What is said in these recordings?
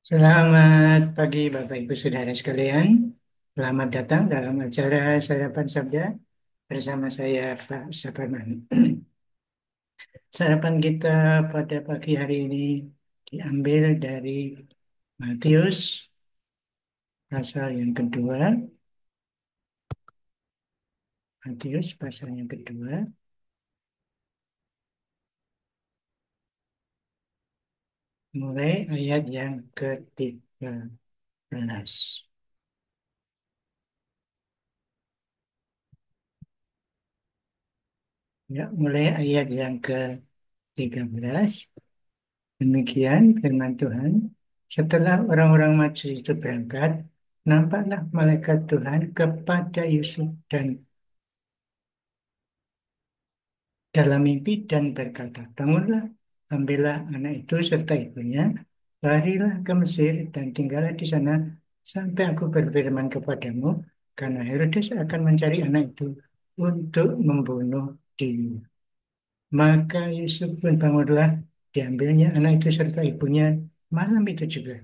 Selamat pagi Bapak Ibu Saudara sekalian. Selamat datang dalam acara Sarapan Sabda bersama saya Pak Saparman. Sarapan kita pada pagi hari ini diambil dari Matius pasal yang kedua. Matius pasal yang kedua, mulai ayat yang ke-13. Ya, mulai ayat yang ke-13. Demikian firman Tuhan. Setelah orang-orang Majus itu berangkat, nampaklah malaikat Tuhan kepada Yusuf dan dalam mimpi dan berkata, bangunlah, ambillah anak itu serta ibunya, larilah ke Mesir dan tinggallah di sana sampai aku berfirman kepadamu, karena Herodes akan mencari anak itu untuk membunuh dia. Maka Yusuf pun bangunlah, diambilnya anak itu serta ibunya malam itu juga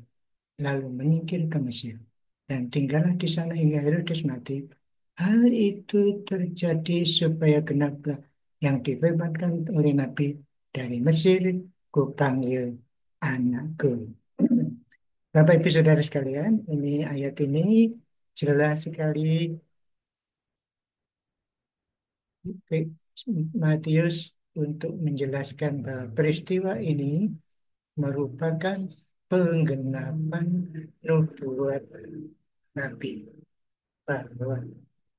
lalu menyingkir ke Mesir dan tinggallah di sana hingga Herodes mati. Hal itu terjadi supaya genaplah yang difirmankan oleh Nabi, dari Mesir kupanggil anakku. Bapak Ibu Saudara sekalian, ini ayat ini jelas sekali Matius untuk menjelaskan bahwa peristiwa ini merupakan penggenapan nubuat Nabi bahwa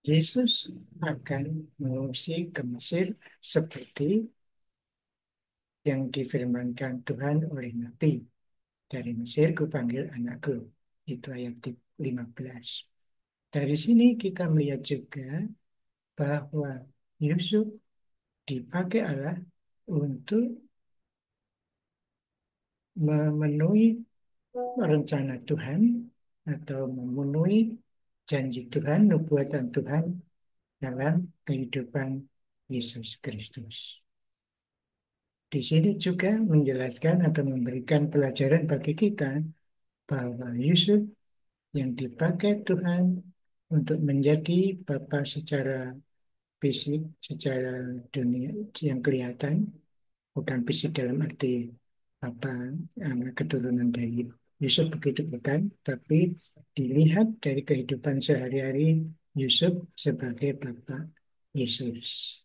Yesus akan mengungsi ke Mesir seperti yang difirmankan Tuhan oleh Nabi. Dari Mesir kupanggil anakku. Itu ayat 15. Dari sini kita melihat juga bahwa Yusuf dipakai Allah untuk memenuhi rencana Tuhan atau memenuhi janji Tuhan, nubuatan Tuhan dalam kehidupan Yesus Kristus. Di sini juga menjelaskan atau memberikan pelajaran bagi kita bahwa Yusuf yang dipakai Tuhan untuk menjadi bapa secara fisik, secara dunia yang kelihatan, bukan fisik dalam arti apa anak keturunan dari Yusuf begitu bukan, tapi dilihat dari kehidupan sehari-hari Yusuf sebagai bapa Yesus.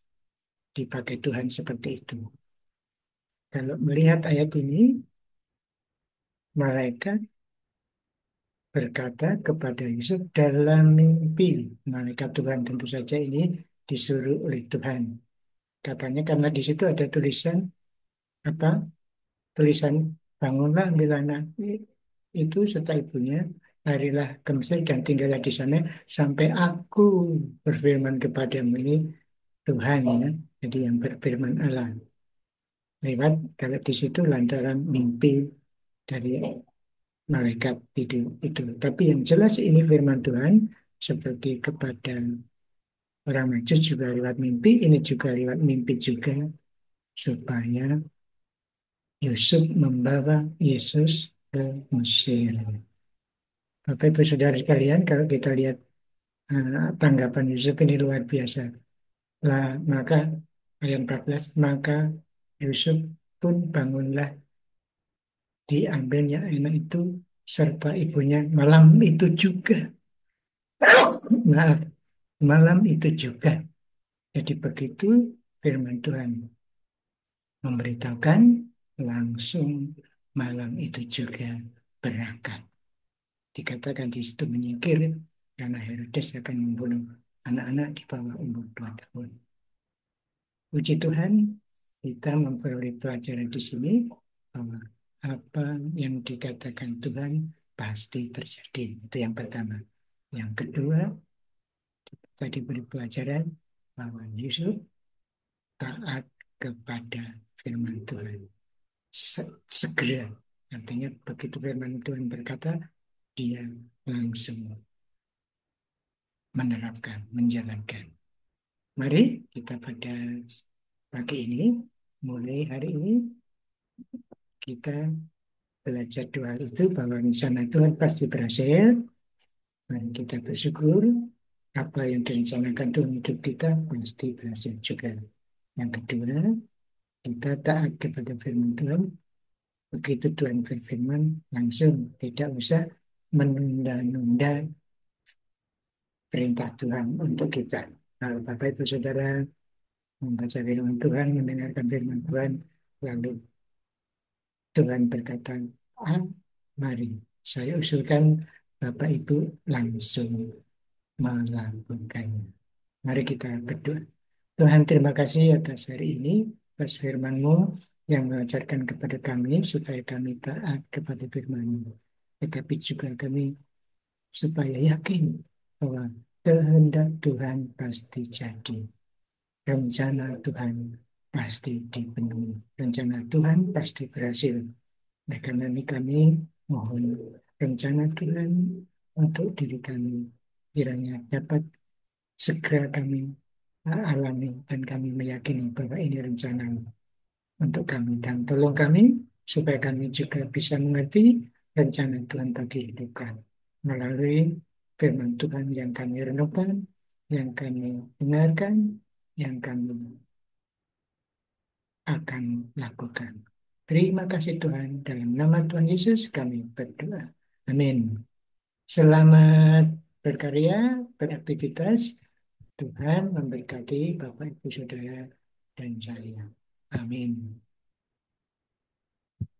Dipakai Tuhan seperti itu. Kalau melihat ayat ini, malaikat berkata kepada Yusuf dalam mimpi. Malaikat Tuhan tentu saja ini disuruh oleh Tuhan. Katanya karena di situ ada tulisan apa? Tulisan bangunlah ambil anak itu serta ibunya, larilah ke Mesir dan tinggallah di sana sampai aku berfirman kepadamu. Ini Tuhan ya. Jadi yang berfirman Allah lewat kalau di situ lantaran mimpi dari malaikat itu. Tapi yang jelas ini firman Tuhan seperti kepada orang Majus juga lewat mimpi, ini juga lewat mimpi juga supaya Yusuf membawa Yesus ke Mesir. Bapak Ibu Saudara sekalian, kalau kita lihat tanggapan Yusuf ini luar biasa. Lah, maka ayat 14, maka Yusuf pun bangunlah, diambilnya anak itu serta ibunya malam itu juga. Maaf, malam itu juga. Jadi begitu firman Tuhan memberitahukan, langsung malam itu juga berangkat. Dikatakan di situ menyingkir karena Herodes akan membunuh anak-anak di bawah umur 2 tahun. Puji Tuhan, kita memperoleh pelajaran di sini bahwa apa yang dikatakan Tuhan pasti terjadi. Itu yang pertama. Yang kedua, tadi beri pelajaran bahwa Yusuf taat kepada firman Tuhan. Segera, artinya begitu firman Tuhan berkata, dia langsung menerapkan, menjalankan. Mari kita pada pagi ini, mulai hari ini, kita belajar dua hal itu bahwa rencana Tuhan pasti berhasil. Mari kita bersyukur apa yang direncanakan Tuhan hidup kita pasti berhasil juga. Yang kedua, kita taat kepada firman Tuhan. Begitu Tuhan berfirman, langsung tidak usah menunda-nunda perintah Tuhan untuk kita. Kalau Bapak Ibu Saudara membaca firman Tuhan, mendengarkan firman Tuhan, lalu Tuhan berkata, ah, mari saya usulkan Bapak Ibu langsung melakukannya. Mari kita berdoa. Tuhan, terima kasih atas hari ini, atas firman-Mu yang mengajarkan kepada kami supaya kami taat kepada firman-Mu. Tetapi juga kami supaya yakin bahwa kehendak Tuhan pasti jadi. Rencana Tuhan pasti dipenuhi. Rencana Tuhan pasti berhasil. Oleh karena ini kami mohon rencana Tuhan untuk diri kami kiranya dapat segera kami alami dan kami meyakini bahwa ini rencana untuk kami dan tolong kami supaya kami juga bisa mengerti rencana Tuhan bagi hidup kami melalui firman Tuhan yang kami renungkan, yang kami dengarkan, yang kami akan lakukan. Terima kasih Tuhan, dalam nama Tuhan Yesus kami berdoa. Amin. Selamat berkarya, beraktivitas. Tuhan memberkati Bapak Ibu Saudara dan saya. Amin.